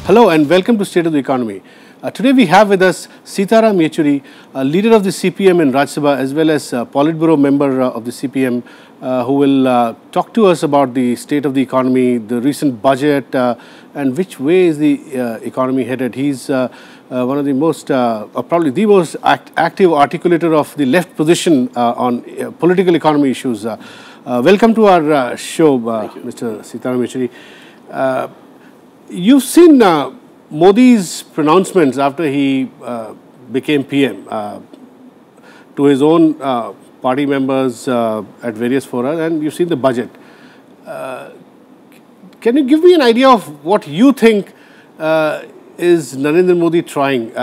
Hello and welcome to State of the Economy. Today we have with us Sitaram Yechury, leader of the CPM in Rajya Sabha as well as Politburo member of the CPM, who will talk to us about the state of the economy, the recent budget and which way is the economy headed. He's one of the most, probably the most active articulator of the left position on political economy issues. Welcome to our show, Mr. Sitaram Yechury. You've seen Modi's pronouncements after he became PM to his own party members at various fora, and you've seen the budget. Can you give me an idea of what you think is Narendra Modi trying?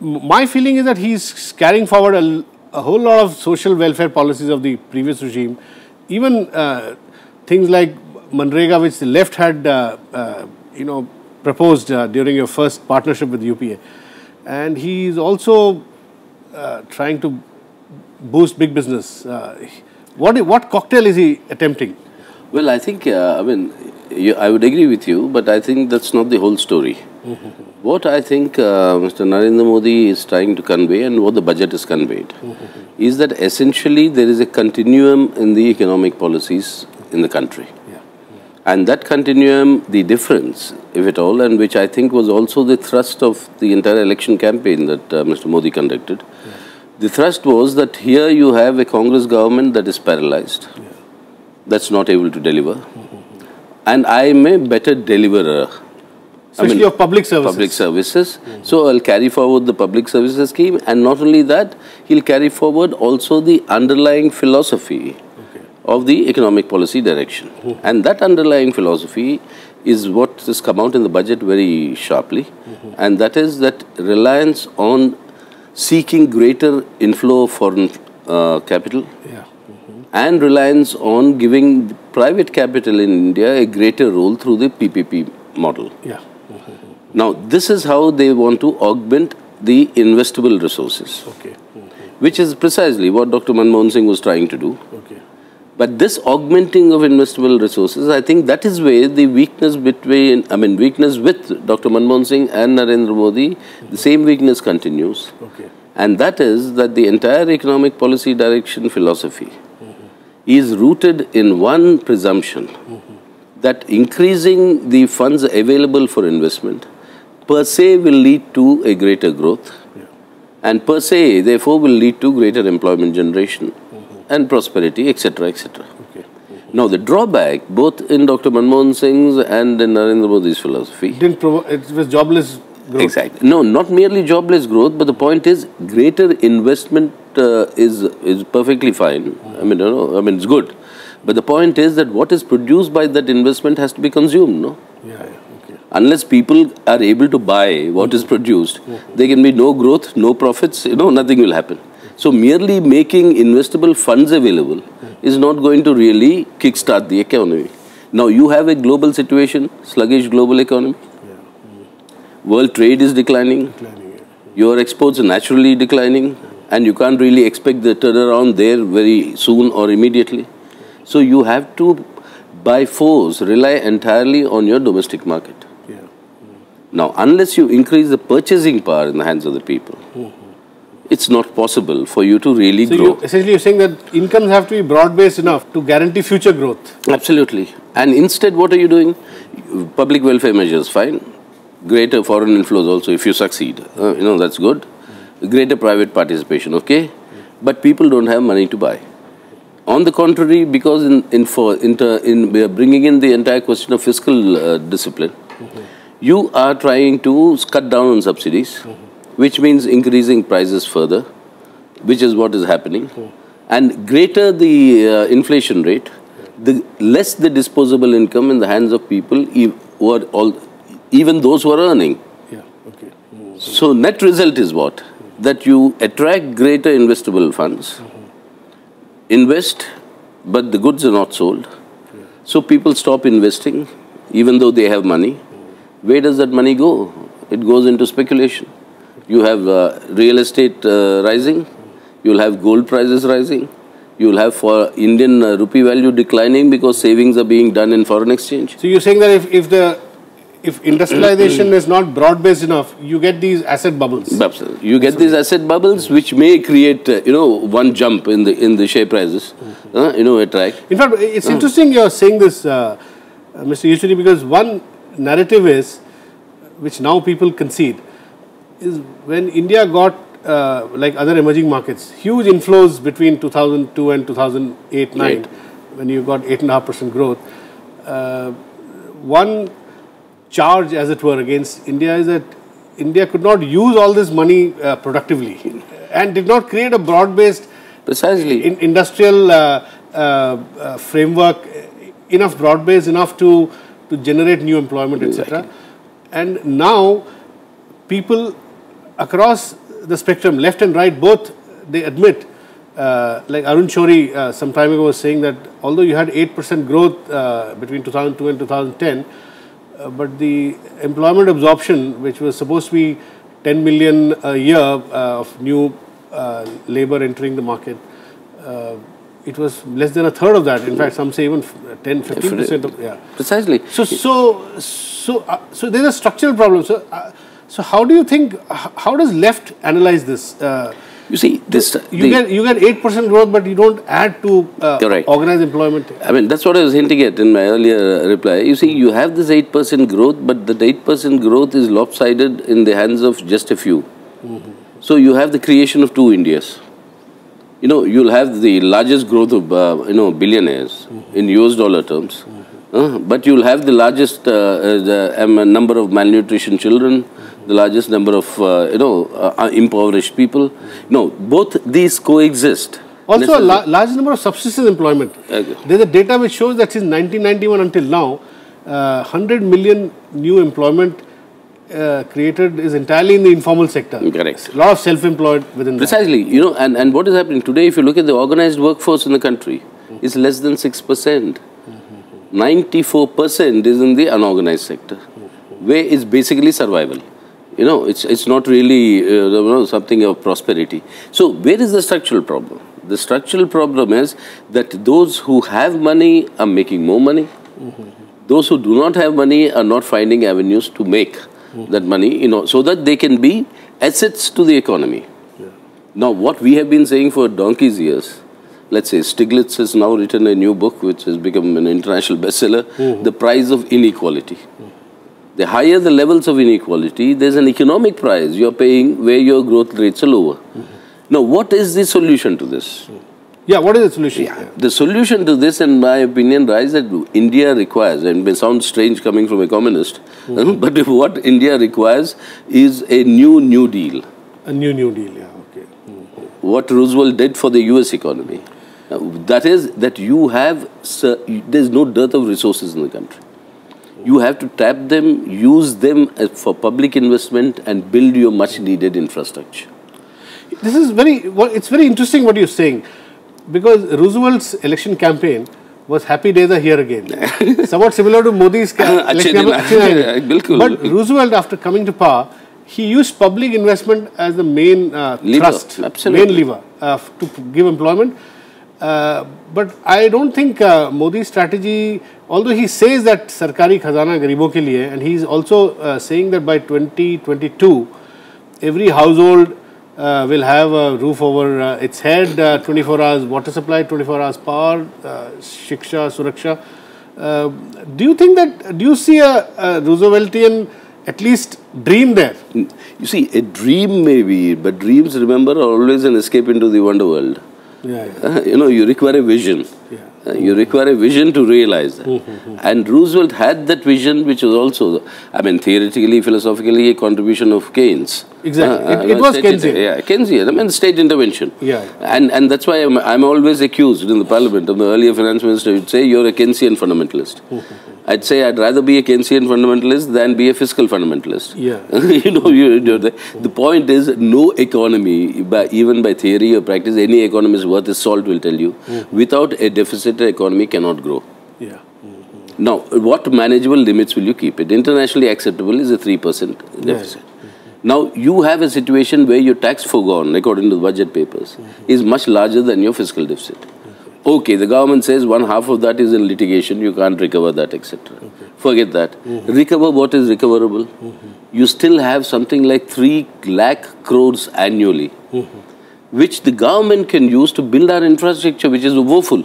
My feeling is that he's carrying forward a whole lot of social welfare policies of the previous regime, even things like Manrega, which the left had, proposed during your first partnership with UPA. And he's also trying to boost big business. What cocktail is he attempting? Well, I think, I would agree with you, but I think that's not the whole story. What I think Mr. Narendra Modi is trying to convey and what the budget has conveyed is that essentially there is a continuum in the economic policies in the country. And that continuum, the difference, if at all, and which I think was also the thrust of the entire election campaign that Mr. Modi conducted. The thrust was that here you have a Congress government that is paralyzed, that's not able to deliver. And I am a better deliverer. Especially of public services. So I'll carry forward the public services scheme, and not only that, he'll carry forward also the underlying philosophy of the economic policy direction. And that underlying philosophy is what has come out in the budget very sharply. And that is that reliance on seeking greater inflow of foreign capital and reliance on giving private capital in India a greater role through the PPP model. Now, this is how they want to augment the investable resources, which is precisely what Dr. Manmohan Singh was trying to do. But this augmenting of investable resources, I think that is where the weakness between, weakness with Dr. Manmohan Singh and Narendra Modi, the same weakness continues. And that is that the entire economic policy direction philosophy is rooted in one presumption, that increasing the funds available for investment per se will lead to a greater growth and per se, therefore, will lead to greater employment generation and prosperity, etc., etc. Now, the drawback, both in Dr. Manmohan Singh's and in Narendra Modi's philosophy, it was jobless growth. Exactly. No, not merely jobless growth, but the point is greater investment is perfectly fine. It's good. But the point is that what is produced by that investment has to be consumed, no? Unless people are able to buy what is produced, there can be no growth, no profits, nothing will happen. So merely making investable funds available is not going to really kickstart the economy. Now you have a global situation, sluggish global economy. World trade is declining. Your exports are naturally declining, and you can't really expect the turnaround there very soon or immediately. So you have to, by force, rely entirely on your domestic market. Now, unless you increase the purchasing power in the hands of the people, it's not possible for you to really grow. Essentially, you're saying that incomes have to be broad-based enough to guarantee future growth. Absolutely. And instead, what are you doing? Public welfare measures, fine. Greater foreign inflows also, if you succeed. That's good. Greater private participation, okay. But people don't have money to buy. On the contrary, because we are bringing in the entire question of fiscal discipline, you are trying to cut down on subsidies, which means increasing prices further, which is what is happening. And greater the inflation rate, the less the disposable income in the hands of people, even those who are earning. So net result is what? That you attract greater investable funds, invest, but the goods are not sold. So people stop investing, even though they have money. Where does that money go? It goes into speculation. You have real estate rising, you will have gold prices rising, you will have for Indian rupee value declining because savings are being done in foreign exchange. So you're saying that if industrialization is not broad-based enough, you get these asset bubbles. Absolutely. You get these asset bubbles which may create, one jump in the share prices, a track. In fact, it's interesting you're saying this, Mr. Yechury, because one narrative is, which now people concede, is when India got, like other emerging markets, huge inflows between 2002 and 2008-9, when you got 8.5% growth. One charge, as it were, against India is that India could not use all this money productively and did not create a broad-based industrial framework, enough broad-based, enough to generate new employment, etc. Exactly. And now people across the spectrum, left and right, both, they admit, like Arun Shourie some time ago was saying that although you had 8% growth between 2002 and 2010, but the employment absorption, which was supposed to be 10 million a year of new labor entering the market, it was less than a third of that. In fact, some say even 10-15% of, yeah. Precisely. So there's a structural problem. So how do you think, how does left analyze this? You see, you get 8% growth, but you don't add to organized employment. I mean, that's what I was hinting at in my earlier reply. You see, you have this 8% growth, but that 8% growth is lopsided in the hands of just a few. So you have the creation of two Indias. You'll have the largest growth of, billionaires in US dollar terms. But you'll have the largest number of malnutrition children, the largest number of, impoverished people. No, both these coexist. Also, a large number of subsistence employment. There's a data which shows that since 1991 until now, 100 million new employment created is entirely in the informal sector. Correct. A lot of self-employed within Precisely. that. And what is happening today, if you look at the organized workforce in the country, it's less than 6%. 94% is in the unorganized sector, where it's basically survival. It's not really something of prosperity. So where is the structural problem? The structural problem is that those who have money are making more money. Those who do not have money are not finding avenues to make that money, so that they can be assets to the economy. Now, what we have been saying for donkey's years, let's say Stiglitz has now written a new book which has become an international bestseller, The Price of Inequality. The higher the levels of inequality, there's an economic price you're paying where your growth rates are lower. Now, what is the solution to this? Yeah, what is the solution? The solution to this, in my opinion, is that India requires, and it may sound strange coming from a communist, but what India requires is a New Deal. A New Deal, yeah, okay. What Roosevelt did for the US economy. That is that you have, there's no dearth of resources in the country. You have to tap them, use them for public investment and build your much needed infrastructure. This is it's very interesting what you're saying, because Roosevelt's election campaign was happy days are here again. Somewhat similar to Modi's election campaign. But Roosevelt, after coming to power, he used public investment as the main thrust, main lever to give employment. But I don't think Modi's strategy, although he says that Sarkari Khazana Garibon ke liye, and he's also saying that by 2022, every household will have a roof over its head, 24 hours water supply, 24 hours power, Shiksha, Suraksha. Do you see a Rooseveltian at least dream there? You see, a dream maybe, but dreams, remember, are always an escape into the wonder world. You require a vision. You require a vision to realize that. And Roosevelt had that vision, which was also, theoretically, philosophically, a contribution of Keynes. Exactly. It was Keynesian. Keynesian. State intervention. And that's why I'm always accused in the parliament of the earlier finance minister. Would say you're a Keynesian fundamentalist. I'd say I'd rather be a Keynesian fundamentalist than be a fiscal fundamentalist. The point is, no economy, even by theory or practice, any economist worth his salt will tell you, without a deficit, the economy cannot grow. Now, what manageable limits will you keep? It internationally acceptable is a 3% deficit. Now, you have a situation where your tax forgone, according to the budget papers, is much larger than your fiscal deficit. Okay, the government says 1/2 of that is in litigation, you can't recover that, etc. Forget that. Recover what is recoverable. You still have something like 3 lakh crores annually, which the government can use to build our infrastructure, which is woeful.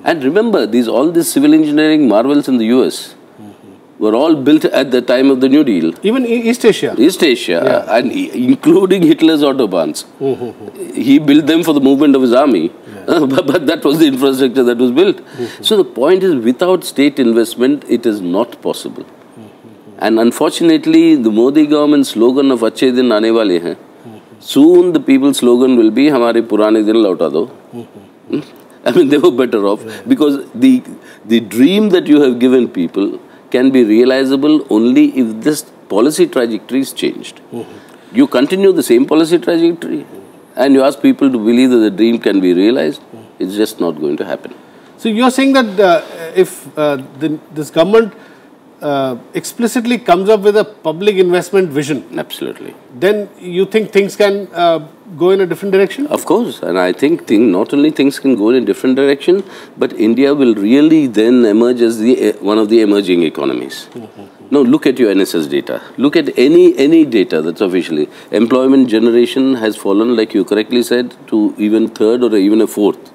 And remember, all these civil engineering marvels in the US were all built at the time of the New Deal. Even East Asia. East Asia, and including Hitler's autobahns. He built them for the movement of his army, but that was the infrastructure that was built. So the point is, without state investment, it is not possible. And unfortunately, the Modi government slogan of "Achhe din aane wale hain," soon the people's slogan will be "Hamare purane din lauta do." I mean, they were better off, because the dream that you have given people can be realizable only if this policy trajectory is changed. You continue the same policy trajectory and you ask people to believe that the dream can be realized, it's just not going to happen. So you're saying that if this government explicitly comes up with a public investment vision, absolutely, then you think things can go in a different direction? Of course, and I think not only things can go in a different direction, but India will really then emerge as one of the emerging economies. Now look at your NSS data. Look at any data that's officially. Employment generation has fallen, like you correctly said, to even third or even a fourth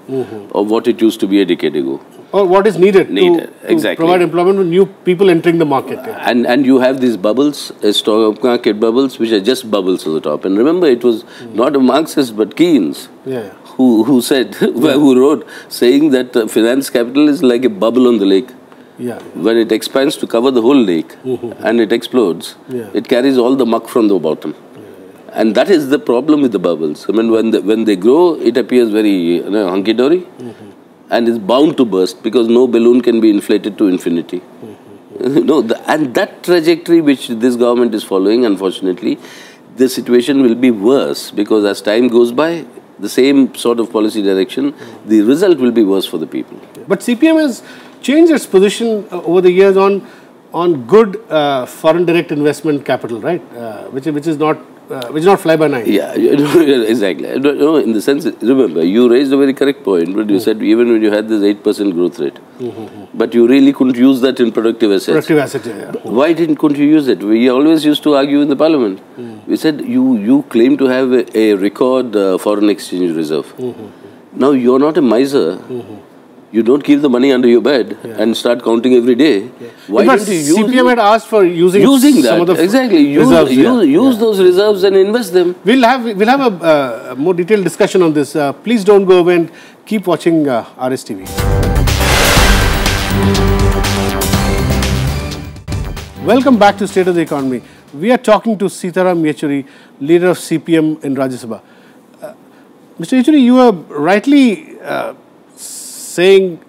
of what it used to be a decade ago. Or what is needed to exactly. provide employment to new people entering the market. And you have these bubbles, stock market bubbles, which are just bubbles at the top. And remember, it was not a Marxist, but Keynes who said, who wrote, saying that finance capital is like a bubble on the lake. When it expands to cover the whole lake and it explodes, it carries all the muck from the bottom. And that is the problem with the bubbles. I mean, when they grow, it appears very hunky-dory. And is bound to burst, because no balloon can be inflated to infinity. And that trajectory which this government is following, unfortunately, the situation will be worse, because as time goes by, the same sort of policy direction, the result will be worse for the people. But CPM has changed its position over the years on good foreign direct investment capital, right? Which is not fly by night. Yeah, exactly. In the sense, remember, you raised a very correct point, but you said even when you had this 8% growth rate, but you really couldn't use that in productive assets. Productive assets, yeah. Why couldn't you use it? We always used to argue in the parliament. We said, you claim to have a record foreign exchange reserve. Now, you're not a miser. You don't keep the money under your bed and start counting every day. Why don't you use CPM had asked for using that? Some of the exactly. Use those reserves and invest them. We'll have a more detailed discussion on this. Please don't go away and keep watching RSTV. Welcome back to State of the Economy. We are talking to Sitaram Yechury, leader of CPM in Rajya Sabha. Mr. Yechury, you were rightly saying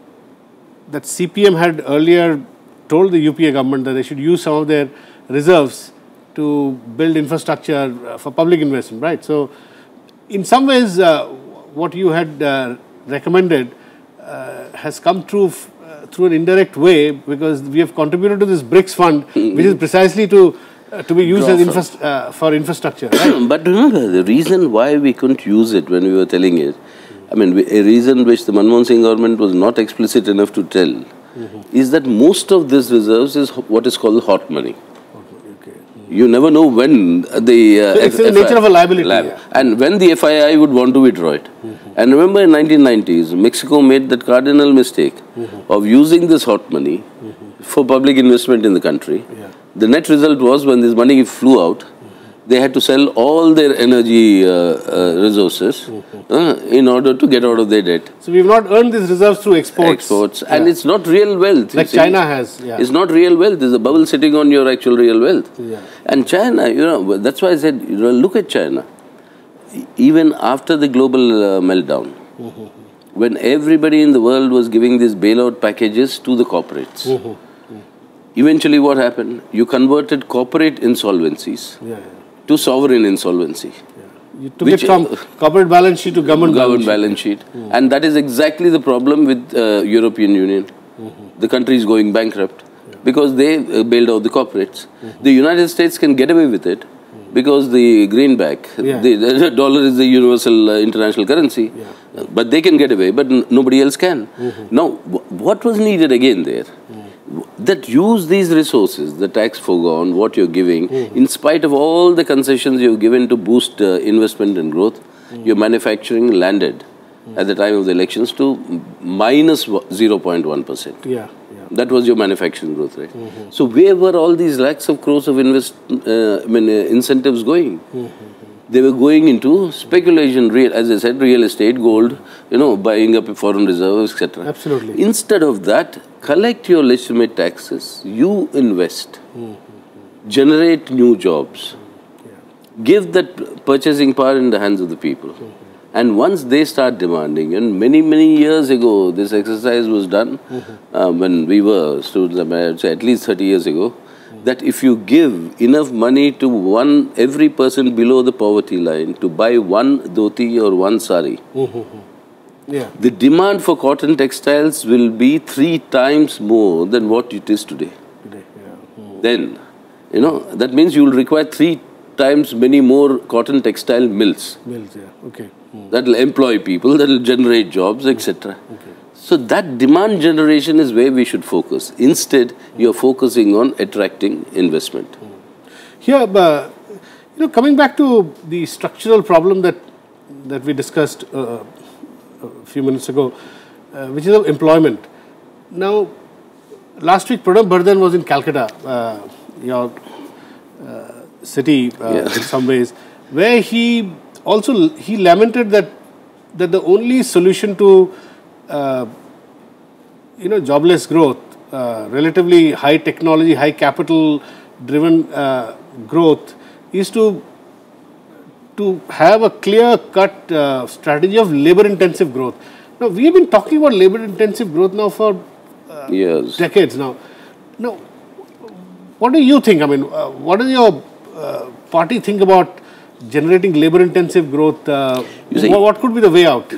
that CPM had earlier told the UPA government that they should use some of their reserves to build infrastructure for public investment, right? So, in some ways, what you had recommended has come true through an indirect way, because we have contributed to this BRICS fund, which is precisely to be used as for infrastructure, right? But remember, the reason why we couldn't use it when we were telling it, I mean, a reason which the Manmohan Singh government was not explicit enough to tell, is that most of these reserves is what is called hot money. You never know when the it's the nature of a liability. And when the FII would want to withdraw it. And remember, in 1990s, Mexico made that cardinal mistake of using this hot money for public investment in the country. The net result was, when this money flew out, they had to sell all their energy resources in order to get out of their debt. So we've not earned these reserves through exports. And it's not real wealth. Like China has. It's not real wealth. There's a bubble sitting on your actual real wealth. And China, that's why I said, look at China. Even after the global meltdown, when everybody in the world was giving these bailout packages to the corporates, eventually what happened? You converted corporate insolvencies to sovereign insolvency. You took it from corporate balance sheet to government balance sheet. And that is exactly the problem with European Union. The country is going bankrupt because they bailed out the corporates. The United States can get away with it because the greenback, the dollar is the universal international currency. But they can get away, but nobody else can. Now, what was needed again there? that use these resources, the tax foregone, what you're giving, in spite of all the concessions you've given to boost investment and growth, your manufacturing landed at the time of the elections to minus 0.1%. Yeah. That was your manufacturing growth rate. So where were all these lakhs of crores of incentives going? They were going into speculation, as I said, real estate, gold, buying up foreign reserves, etc. Absolutely. Instead of that, collect your legitimate taxes, you invest, generate new jobs, give that purchasing power in the hands of the people. And once they start demanding, and many, many years ago, this exercise was done when we were students, I would say at least 30 years ago, that if you give enough money to every person below the poverty line to buy one dhoti or one sari, the demand for cotton textiles will be 3 times more than what it is today. Then, that means you will require 3 times many more cotton textile mills. That will employ people, that will generate jobs, etc. So that demand generation is where we should focus. Instead, you're focusing on attracting investment. Here, coming back to the structural problem that we discussed a few minutes ago, which is of employment. Now, last week, Pranab Bardhan was in Calcutta, your city in some ways, where he lamented that the only solution to jobless growth, relatively high technology, high capital driven growth is to have a clear-cut strategy of labor-intensive growth. Now, we have been talking about labor-intensive growth now for decades now. Now, what do you think? I mean, what does your party think about generating labor-intensive growth? What could be the way out?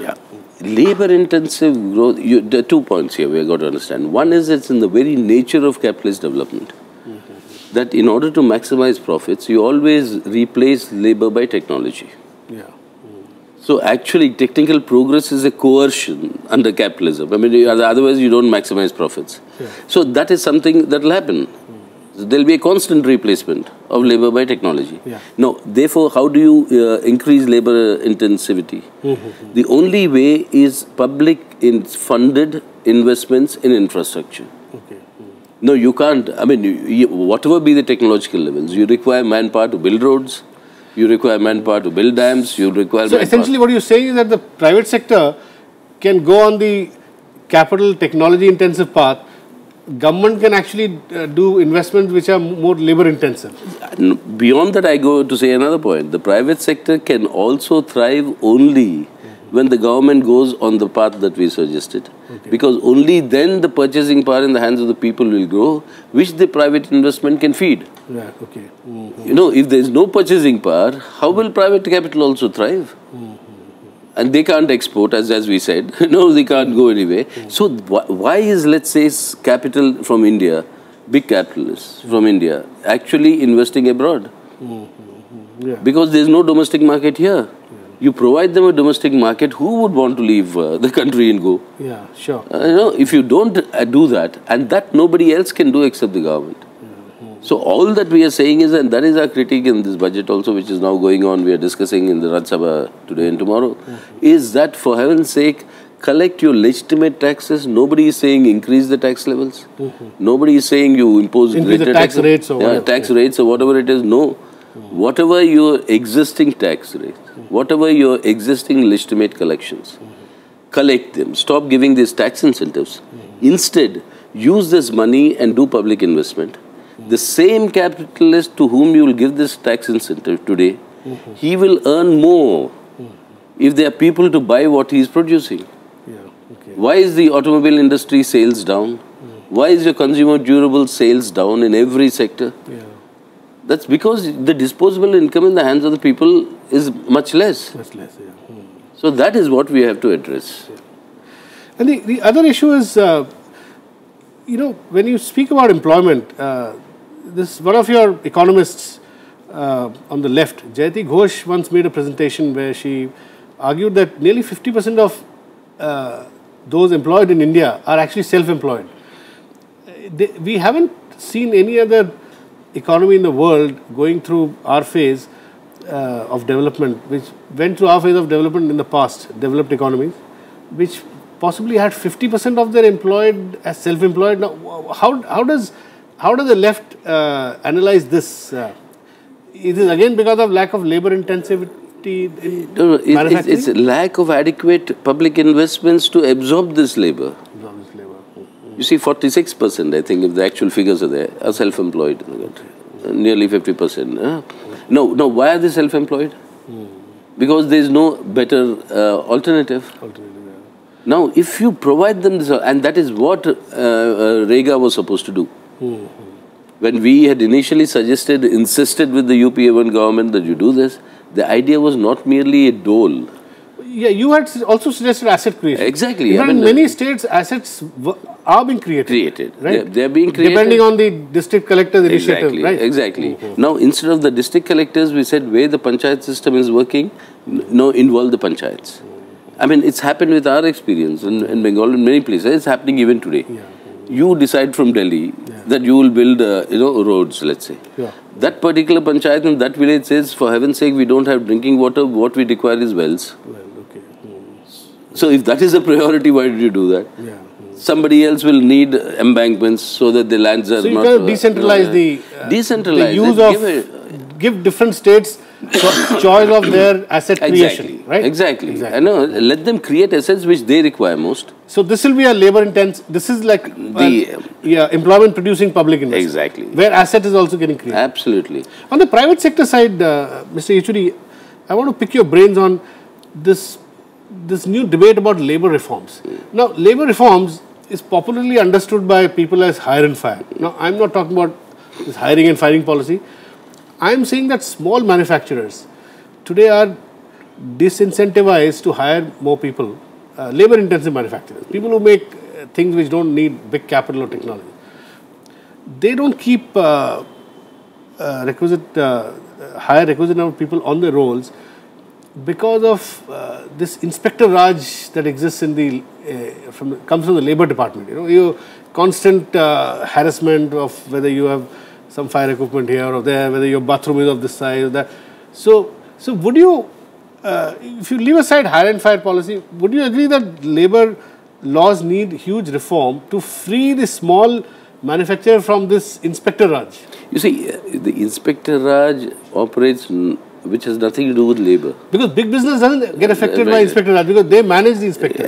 Labor-intensive growth, there are 2 points here we have got to understand. One is it's in the very nature of capitalist development. That in order to maximize profits, you always replace labor by technology. So actually, technical progress is a coercion under capitalism. I mean, otherwise you don't maximize profits. So that is something that will happen. There will be a constant replacement of labor by technology. Now, therefore, how do you increase labor intensivity? The only way is public funded investments in infrastructure. No, you can't. I mean, whatever be the technological levels, you require manpower to build roads, you require manpower to build dams, you require So essentially what you're saying is that the private sector can go on the capital technology intensive path. Government can actually do investments which are more labor intensive. Beyond that, I go to say another point. The private sector can also thrive only when the government goes on the path that we suggested. Because only then the purchasing power in the hands of the people will grow, which the private investment can feed. If there is no purchasing power, how will private capital also thrive? And they can't export, as we said. They can't go anywhere. So why is, let's say, capital from India, big capitalists from India, actually investing abroad? Because there is no domestic market here. You provide them a domestic market, who would want to leave the country and go? If you don't do that, and that nobody else can do except the government. So all that we are saying is, and that is our critique in this budget also, which is now going on, we are discussing in the Rajya Sabha today and tomorrow, is that for heaven's sake, collect your legitimate taxes. Nobody is saying increase the tax levels. Nobody is saying you impose greater tax rates or whatever. Tax rates or whatever it is. No. Whatever your existing tax rates, whatever your existing legitimate collections, collect them. Stop giving these tax incentives. Instead, use this money and do public investment. The same capitalist to whom you will give this tax incentive today, he will earn more if there are people to buy what he is producing. Why is the automobile industry sales down? Why is your consumer durable sales down in every sector? That's because the disposable income in the hands of the people is much less. So that is what we have to address. And the other issue is, when you speak about employment, this one of your economists on the left, Jayati Ghosh, once made a presentation where she argued that nearly 50% of those employed in India are actually self-employed. we haven't seen any other economy in the world going through our phase of development, which went through our phase of development in the past, developed economies, which possibly had 50% of their employed as self-employed. Now, how does the left analyze this? Is it again because of lack of labor intensity in manufacturing? It's lack of adequate public investments to absorb this labor. You see, 46%, I think, if the actual figures are there, are self-employed in the country. Nearly 50%. No, why are they self-employed? Because there is no better alternative. Now, if you provide them this, and that is what Rega was supposed to do. When we had initially insisted with the UPA1 government that you do this, the idea was not merely a dole. Yeah, you had also suggested asset creation. Exactly. In many states, assets are being created. Right? They are being created. Depending on the district collector's initiative, right? Exactly. Now, instead of the district collectors, we said where the panchayat system is working, involve the panchayats. I mean, it's happened with our experience in Bengal, in many places. It's happening even today. You decide from Delhi that you will build, roads, let's say. That particular panchayat in that village says, for heaven's sake, we don't have drinking water. What we require is wells. So if that is a priority, why did you do that? Somebody else will need embankments so that the lands are not... So you kind of decentralize the use of... Give different states choice of their asset creation, right? Exactly. I know. Let them create assets which they require most. So this will be a labor intense... This is like employment producing public investment. Exactly. Where asset is also getting created. Absolutely. On the private sector side, Mr. Yechury, I want to pick your brains on this new debate about labor reforms. Now, labor reforms is popularly understood by people as hire and fire. Now, I'm not talking about this hiring and firing policy. I'm saying that small manufacturers today are disincentivized to hire more people, labor-intensive manufacturers, people who make things which don't need big capital or technology. They don't keep hire requisite number of people on their rolls because of this Inspector Raj that exists in the comes from the Labour Department. You constant harassment of whether you have some fire equipment here or there, whether your bathroom is of this size or that. So would you, if you leave aside hire and fire policy, would you agree that labour laws need huge reform to free the small manufacturer from this Inspector Raj? You see, the Inspector Raj operates which has nothing to do with labor. Because big business doesn't get affected by Inspector Raj because they manage the inspectors.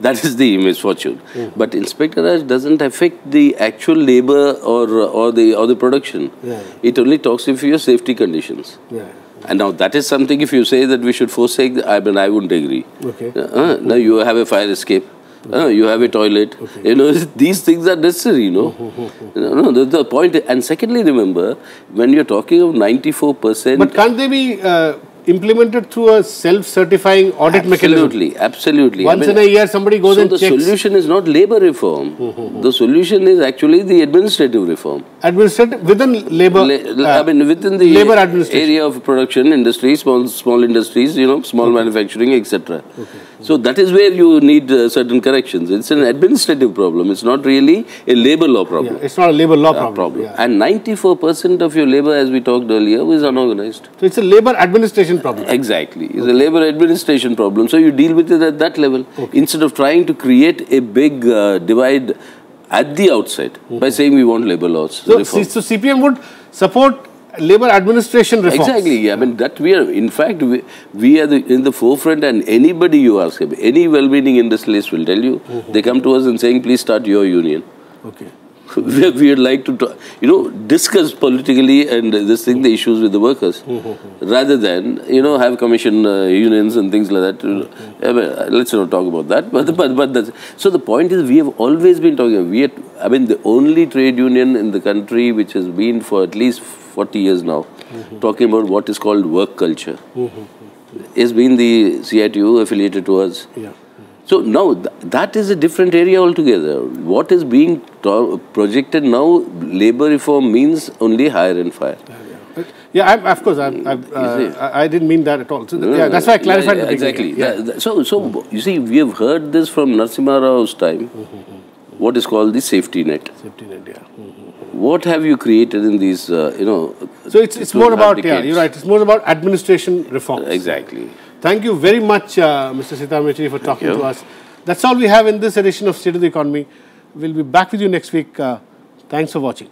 That is the misfortune. But Inspector Raj doesn't affect the actual labor or the production. It only talks if your safety conditions. And now that is something, if you say that we should forsake, I wouldn't agree. Now you have a fire escape. You have a toilet. These things are necessary, that's the point. And secondly, remember, when you're talking of 94%... But can't they be implemented through a self-certifying audit mechanism? Absolutely. Once in a year, somebody goes and checks. So the solution is not labor reform. The solution is actually the administrative reform. Administrative within labor... within the labor administration area of production, industry, small industries, small manufacturing, etc. So that is where you need certain corrections. It's an administrative problem. It's not really a labor law problem. It's not a labor law problem. And 94% of your labor, as we talked earlier, is unorganized. So it's a labor administration problem. Exactly. It's a labor administration problem. So you deal with it at that level. Instead of trying to create a big divide at the outset by saying we want labor laws. So CPM would support labor administration reforms. Exactly. That we are, in fact, we are in the forefront, and anybody you ask, any well-meaning industrialist will tell you, they come to us and saying, please start your union. We would like to, discuss politically and the issues with the workers, rather than, have commission unions and things like that. Let's not talk about that. But that's, so the point is, we have always been talking. The only trade union in the country which has been for at least 40 years now, talking about what is called work culture, has been the CITU affiliated to us. So now that is a different area altogether. What is being projected now, labor reform means only hire and fire. Of course, I didn't mean that at all. So that's why I clarified. Exactly. So you see, we have heard this from Narasimha Rao's time. what is called the safety net. Safety net, yeah. What have you created in these, So it's more about, yeah, you're right, it's more about administration reforms. Exactly. Thank you very much, Mr. Sitaram Yechury, for talking to us. That's all we have in this edition of State of the Economy. We'll be back with you next week. Thanks for watching.